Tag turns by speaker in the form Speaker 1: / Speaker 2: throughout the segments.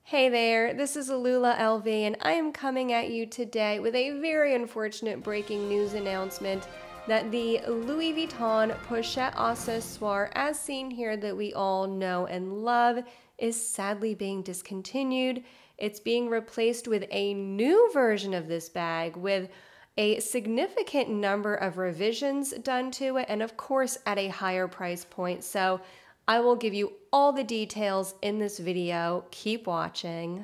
Speaker 1: Hey there, this is Alula LV and I am coming at you today with a very unfortunate breaking news announcement that the Louis Vuitton Pochette Accessoires, as seen here that we all know and love, is sadly being discontinued. It's being replaced with a new version of this bag with a significant number of revisions done to it and of course at a higher price point. So I will give you all the details in this video. Keep watching.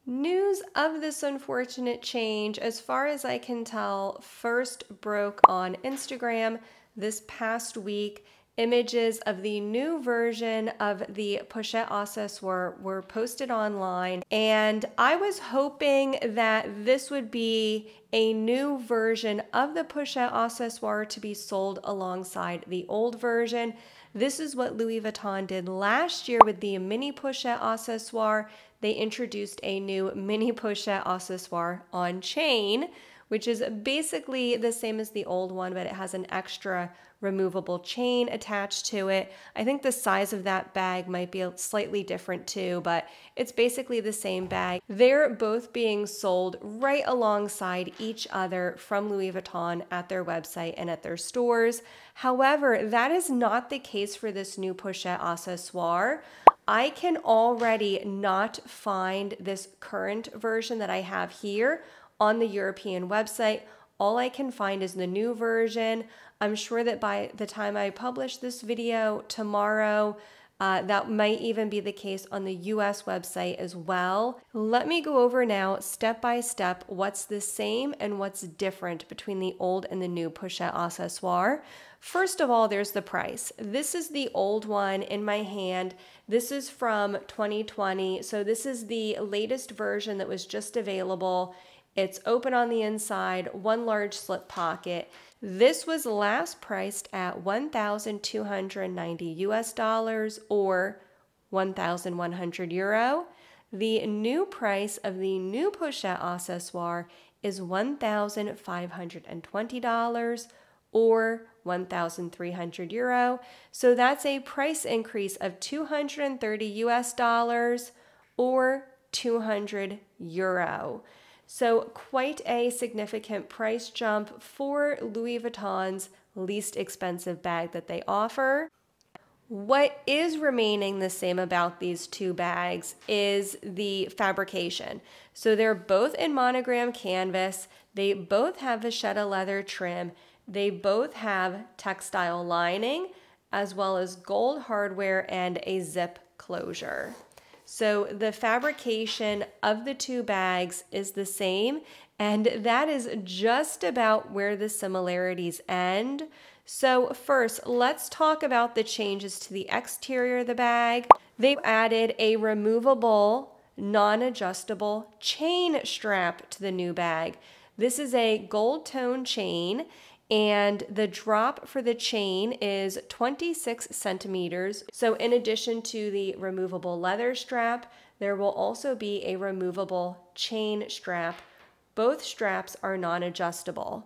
Speaker 1: News of this unfortunate change, as far as I can tell, first broke on Instagram this past week. Images of the new version of the Pochette Accessoires were posted online, and I was hoping that this would be a new version of the Pochette Accessoires to be sold alongside the old version. This is what Louis Vuitton did last year with the mini Pochette Accessoires. They introduced a new mini Pochette Accessoires on chain, which is basically the same as the old one, but it has an extra removable chain attached to it. I think the size of that bag might be slightly different too, but it's basically the same bag. They're both being sold right alongside each other from Louis Vuitton at their website and at their stores. However, that is not the case for this new Pochette Accessoires. I can already not find this current version that I have here on the European website. All I can find is the new version. I'm sure that by the time I publish this video tomorrow, that might even be the case on the US website as well. Let me go over now step by step what's the same and what's different between the old and the new Pochette Accessoires. First of all, there's the price. This is the old one in my hand. This is from 2020, so this is the latest version that was just available. It's open on the inside, one large slip pocket. This was last priced at $1,290 US or 1,100 euro. The new price of the new Pochette Accessoires is $1,520 or 1,300 euro. So that's a price increase of 230 US or 200 euro. So quite a significant price jump for Louis Vuitton's least expensive bag that they offer. What is remaining the same about these two bags is the fabrication. So they're both in monogram canvas. They both have vachetta leather trim. They both have textile lining as well as gold hardware and a zip closure. So the fabrication of the two bags is the same, and that is just about where the similarities end. So first, let's talk about the changes to the exterior of the bag. They've added a removable, non-adjustable chain strap to the new bag. This is a gold tone chain, and the drop for the chain is 26 centimeters. So in addition to the removable leather strap, there will also be a removable chain strap. Both straps are non-adjustable.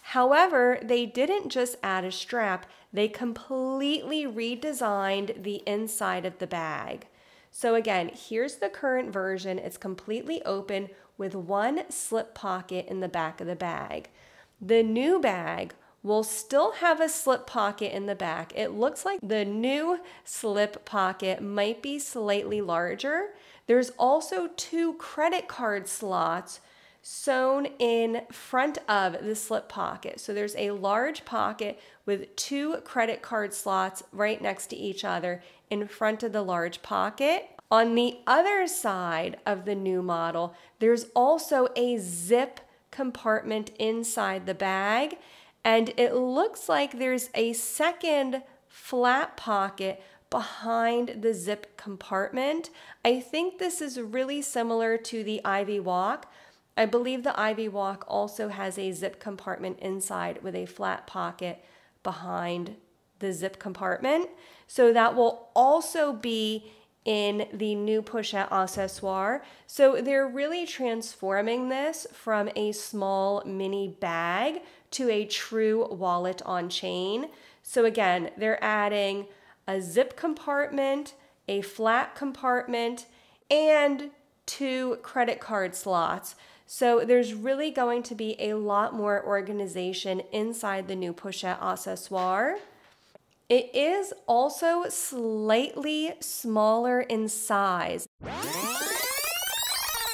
Speaker 1: However, they didn't just add a strap, they completely redesigned the inside of the bag. So again, here's the current version. It's completely open with one slip pocket in the back of the bag. The new bag will still have a slip pocket in the back. It looks like the new slip pocket might be slightly larger. There's also two credit card slots sewn in front of the slip pocket. So there's a large pocket with two credit card slots right next to each other in front of the large pocket. On the other side of the new model, there's also a zip compartment inside the bag, and it looks like there's a second flat pocket behind the zip compartment. I think this is really similar to the Ivy Walk. I believe the Ivy Walk also has a zip compartment inside with a flat pocket behind the zip compartment. So that will also be in the new Pochette Accessoires. So they're really transforming this from a small mini bag to a true wallet on chain. So again, they're adding a zip compartment, a flat compartment, and 2 credit card slots. So there's really going to be a lot more organization inside the new Pochette Accessoire. It is also slightly smaller in size.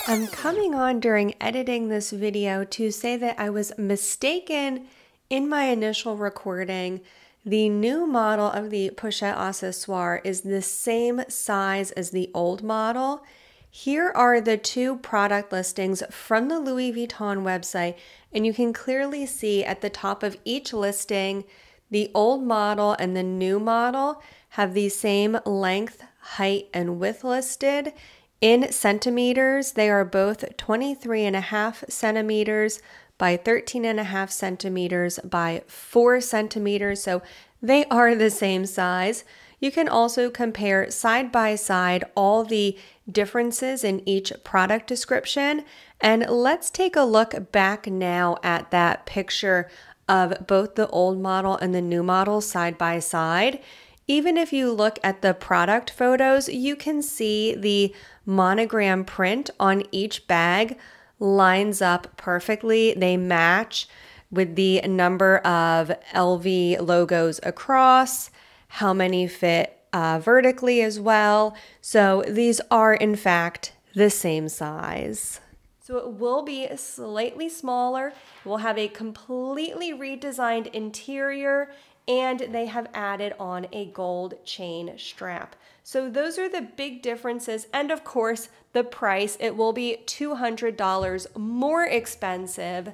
Speaker 1: I'm coming on during editing this video to say that I was mistaken in my initial recording. The new model of the Pochette Accessoire is the same size as the old model. Here are the 2 product listings from the Louis Vuitton website, and you can clearly see at the top of each listing, the old model and the new model have the same length, height, and width listed. In centimeters, they are both 23.5 centimeters by 13.5 centimeters by 4 centimeters, so they are the same size. You can also compare side by side all the differences in each product description. And let's take a look back now at that picture of both the old model and the new model side by side. Even if you look at the product photos, you can see the monogram print on each bag lines up perfectly. They match with the number of LV logos across, how many fit vertically as well. So these are in fact the same size. So it will be slightly smaller. It will have a completely redesigned interior, and they have added on a gold chain strap. So those are the big differences. And of course, the price, it will be $200 more expensive.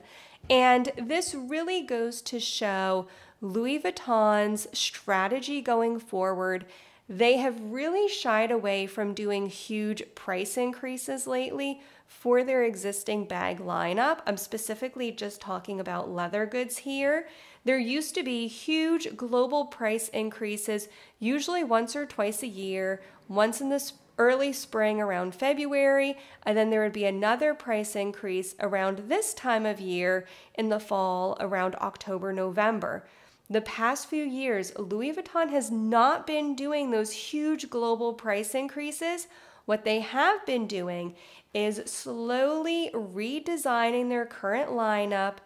Speaker 1: And this really goes to show Louis Vuitton's strategy going forward. They have really shied away from doing huge price increases lately for their existing bag lineup. I'm specifically just talking about leather goods here. There used to be huge global price increases, usually once or twice a year, once in the early spring around February, and then there would be another price increase around this time of year in the fall around October, November. The past few years, Louis Vuitton has not been doing those huge global price increases. What they have been doing is slowly redesigning their current lineup,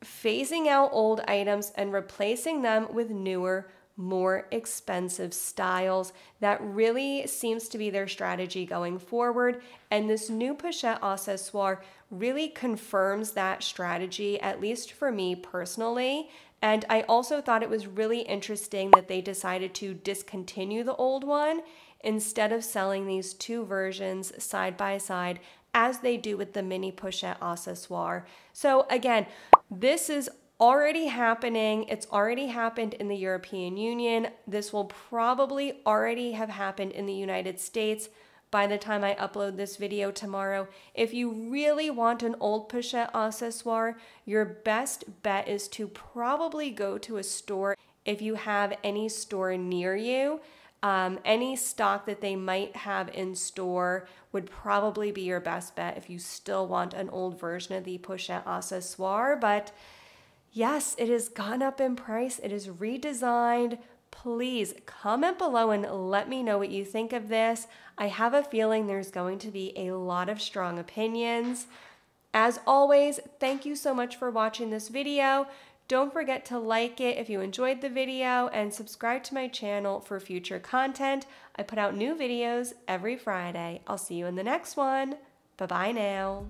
Speaker 1: phasing out old items and replacing them with newer, more expensive styles. That really seems to be their strategy going forward. And this new Pochette Accessoire really confirms that strategy, at least for me personally. And I also thought it was really interesting that they decided to discontinue the old one instead of selling these 2 versions side by side as they do with the mini Pochette Accessoire. So again, this is already happening. It's already happened in the European Union. This will probably already have happened in the United States by the time I upload this video tomorrow. If you really want an old Pochette Accessoire, your best bet is to probably go to a store if you have any store near you. Any stock that they might have in store would probably be your best bet if you still want an old version of the Pochette Accessoire. But yes, it has gone up in price. It is redesigned. Please comment below and let me know what you think of this. I have a feeling there's going to be a lot of strong opinions. As always, thank you so much for watching this video. Don't forget to like it if you enjoyed the video and subscribe to my channel for future content. I put out new videos every Friday. I'll see you in the next one. Bye-bye now.